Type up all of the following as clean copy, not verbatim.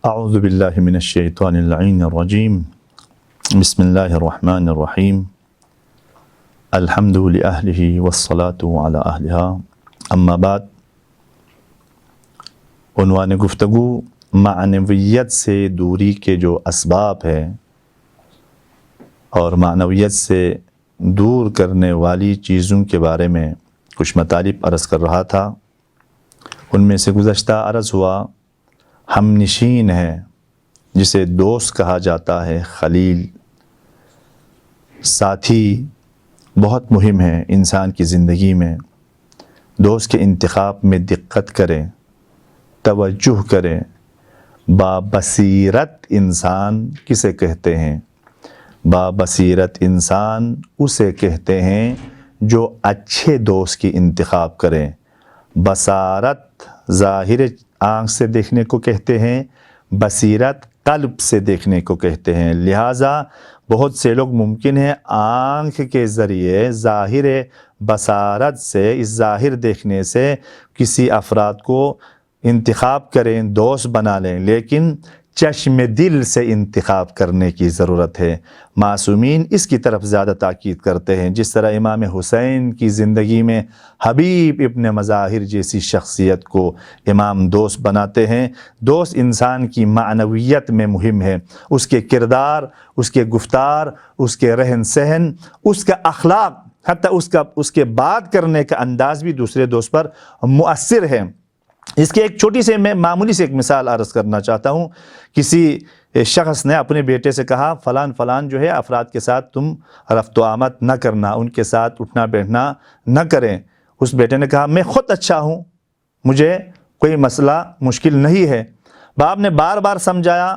اعوذ باللہ من الشیطان اللعین الرجیم بسم اللہ الرحمن الرحیم الحمد لأہلہ والصلاة علی اہلہا اما بعد۔ عنوان گفتگو معنویت سے دوری کے جو اسباب ہے اور معنویت سے دور کرنے والی چیزوں کے بارے میں کچھ مطالب عرض کر رہا تھا۔ ان میں سے گزشتہ عرض ہوا ہم نشین ہے جسے دوست کہا جاتا ہے، خلیل، ساتھی بہت مہم ہے انسان کی زندگی میں۔ دوست کے انتخاب میں دقت کریں، توجہ کریں۔ بابصیرت انسان کسے کہتے ہیں؟ بابصیرت انسان اسے کہتے ہیں جو اچھے دوست کی انتخاب کریں۔ بصارت ظاہر آنکھ سے دیکھنے کو کہتے ہیں، بصیرت قلب سے دیکھنے کو کہتے ہیں۔ لہٰذا بہت سے لوگ ممکن ہے آنکھ کے ذریعے ظاہر بصارت سے، اس ظاہر دیکھنے سے کسی افراد کو انتخاب کریں، دوست بنا لیں، لیکن چشم دل سے انتخاب کرنے کی ضرورت ہے۔ معصومین اس کی طرف زیادہ تاکید کرتے ہیں، جس طرح امام حسین کی زندگی میں حبیب ابن مظاہر جیسی شخصیت کو امام دوست بناتے ہیں۔ دوست انسان کی معنویت میں مہم ہے، اس کے کردار، اس کے گفتار، اس کے رہن سہن، اس کا اخلاق، حتیٰ اس کے بات کرنے کا انداز بھی دوسرے دوست پر مؤثر ہے۔ اس کے ایک چھوٹی سے میں معمولی سے ایک مثال عرض کرنا چاہتا ہوں۔ کسی شخص نے اپنے بیٹے سے کہا فلان جو ہے افراد کے ساتھ تم رفت و آمد نہ کرنا، ان کے ساتھ اٹھنا بیٹھنا نہ کریں۔ اس بیٹے نے کہا میں خود اچھا ہوں، مجھے کوئی مسئلہ مشکل نہیں ہے۔ باپ نے بار بار سمجھایا،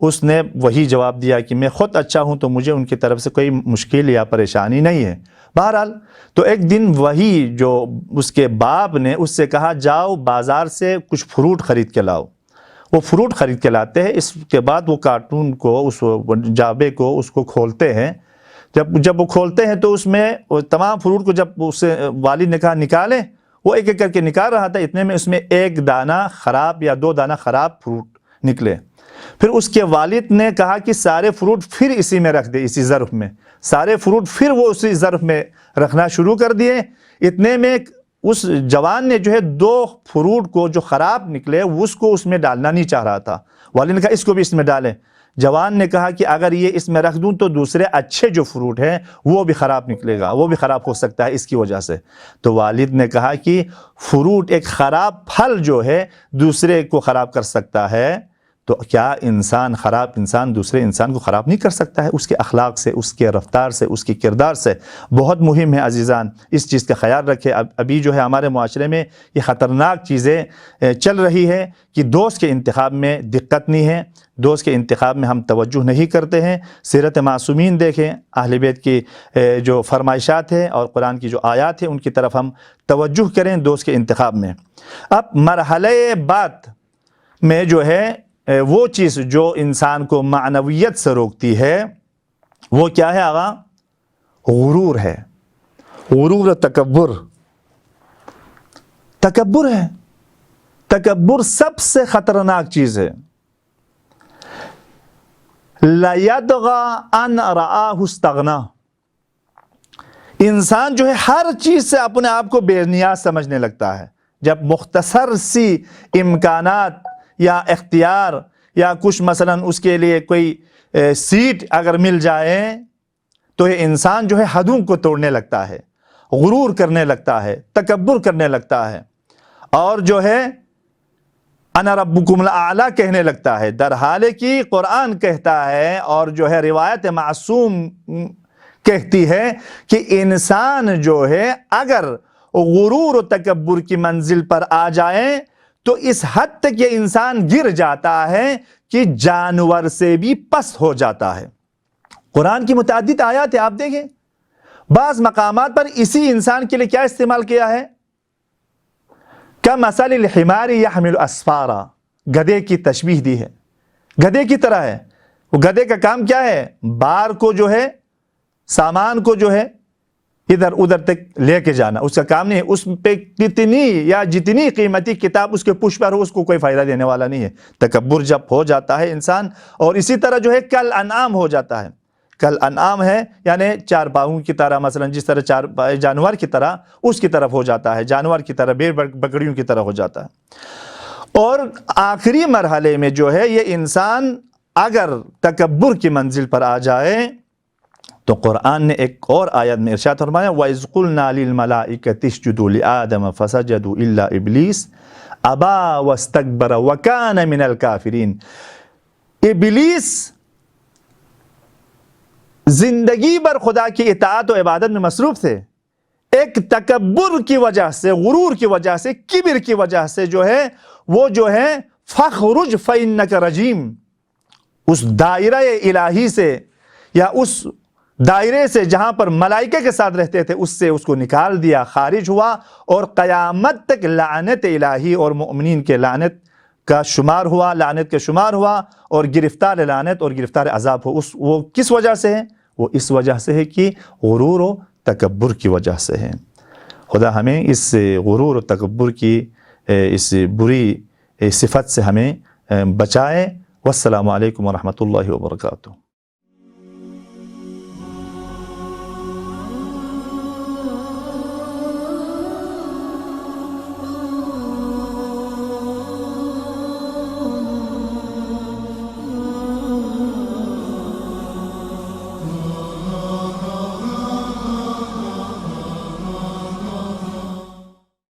اس نے وہی جواب دیا کہ میں خود اچھا ہوں تو مجھے ان کی طرف سے کوئی مشکل یا پریشانی نہیں ہے۔ بہرحال تو ایک دن وہی جو اس کے باپ نے اس سے کہا جاؤ بازار سے کچھ فروٹ خرید کے لاؤ۔ وہ فروٹ خرید کے لاتے ہیں، اس کے بعد وہ کارٹون کو، اس جابے کو، اس کو کھولتے ہیں۔ جب وہ کھولتے ہیں تو اس میں تمام فروٹ کو جب اس سے والد نے کہا نکالیں، وہ ایک ایک کر کے نکال رہا تھا، اتنے میں اس میں ایک دانہ خراب یا دو دانہ خراب فروٹ نکلے۔ پھر اس کے والد نے کہا کہ سارے فروٹ پھر اسی میں رکھ دے، اسی ظرف میں۔ سارے فروٹ پھر وہ اسی ظرف میں رکھنا شروع کر دیے۔ اتنے میں اس جوان نے جو ہے دو فروٹ کو جو خراب نکلے اس کو اس میں ڈالنا نہیں چاہ رہا تھا۔ والد نے کہا اس کو بھی اس میں ڈالیں۔ جوان نے کہا کہ اگر یہ اس میں رکھ دوں تو دوسرے اچھے جو فروٹ ہیں وہ بھی خراب نکلے گا، وہ بھی خراب ہو سکتا ہے اس کی وجہ سے۔ تو والد نے کہا کہ فروٹ، ایک خراب پھل جو ہے دوسرے کو خراب کر سکتا ہے، تو کیا خراب انسان دوسرے انسان کو خراب نہیں کر سکتا ہے؟ اس کے اخلاق سے، اس کے رفتار سے، اس کے کردار سے۔ بہت مہم ہے عزیزان، اس چیز کا خیال رکھے۔ ابھی جو ہے ہمارے معاشرے میں یہ خطرناک چیزیں چل رہی ہے کہ دوست کے انتخاب میں دقت نہیں ہے، دوست کے انتخاب میں ہم توجہ نہیں کرتے ہیں۔ سیرت معصومین دیکھیں، اہل بیت کی جو فرمائشات ہیں اور قرآن کی جو آیات ہیں ان کی طرف ہم توجہ کریں دوست کے انتخاب میں۔ اب مرحلہ بعد میں جو ہے وہ چیز جو انسان کو معنویت سے روکتی ہے وہ کیا ہے آقا؟ غرور ہے، غرور، تکبر۔ تکبر ہے، تکبر سب سے خطرناک چیز ہے۔ لَيَدْغَى أَنْ رَآهُ اسْتَغْنَى۔ انسان جو ہے ہر چیز سے اپنے آپ کو بے نیاز سمجھنے لگتا ہے۔ جب مختصر سی امکانات یا اختیار یا کچھ مثلا اس کے لیے کوئی سیٹ اگر مل جائے تو یہ انسان جو ہے حدوں کو توڑنے لگتا ہے، غرور کرنے لگتا ہے، تکبر کرنے لگتا ہے، اور جو ہے انا ربکم الاعلی کہنے لگتا ہے، در حالے کہ قرآن کہتا ہے اور جو ہے روایت معصوم کہتی ہے کہ انسان جو ہے اگر غرور و تکبر کی منزل پر آ جائے تو اس حد تک یہ انسان گر جاتا ہے کہ جانور سے بھی پست ہو جاتا ہے۔ قرآن کی متعدد آیات ہیں، آپ دیکھیں بعض مقامات پر اسی انسان کے لیے کیا استعمال کیا ہے؟ کمثل الحمار یحمل اسفارا، گدھے کی تشبیہ دی ہے، گدھے کی طرح ہے۔ وہ گدھے کا کام کیا ہے؟ بار کو جو ہے، سامان کو جو ہے ادھر ادھر تک لے کے جانا اس کا کام نہیں ہے. اس پہ کتنی یا جتنی قیمتی کتاب اس کے پشت پر ہو اس کو کوئی فائدہ دینے والا نہیں ہے. تکبر جب ہو جاتا ہے انسان، اور اسی طرح جو ہے کل انعام ہو جاتا ہے. کل انعام ہے یعنی چار پاؤں کی طرح، مثلا جس طرح چار پائے جانور کی طرح اس کی طرف ہو جاتا ہے، جانور کی طرح، بھیڑ بکریوں کی طرح ہو جاتا ہے. اور آخری مرحلے میں جو ہے یہ انسان اگر تکبر کی منزل پر آ جائے تو قرآن نے ایک اور آیت میں ارشاد فرمایا وَإِذْ قُلْنَا لِلْمَلَائِكَةِ اسْجُدُوا لِآدَمَ فَسَجَدُوا إِلَّا إِبْلِيسَ أَبَى وَاسْتَكْبَرَ وَكَانَ مِنَ الْكَافِرِينَ. ابلیس زندگی بھر خدا کی اطاعت و عبادت میں مصروف تھے، ایک تکبر کی وجہ سے، غرور کی وجہ سے، کبر کی وجہ سے جو ہے وہ جو ہے فَخْرُجْ فَإِنَّكَ رَجِيمٌ، اس دائرہ الہی سے یا اس دائرے سے جہاں پر ملائکہ کے ساتھ رہتے تھے اس سے اس کو نکال دیا، خارج ہوا، اور قیامت تک لعنت الہی اور مؤمنین کے لعنت کا شمار ہوا، لعنت کے شمار ہوا، اور گرفتار لعنت اور گرفتار عذاب ہو. وہ کس وجہ سے ہے؟ وہ اس وجہ سے ہے کہ غرور و تکبر کی وجہ سے ہے. خدا ہمیں اس غرور و تکبر کی اس بری صفت سے ہمیں بچائے. والسلام علیکم ورحمۃ اللہ وبرکاتہ.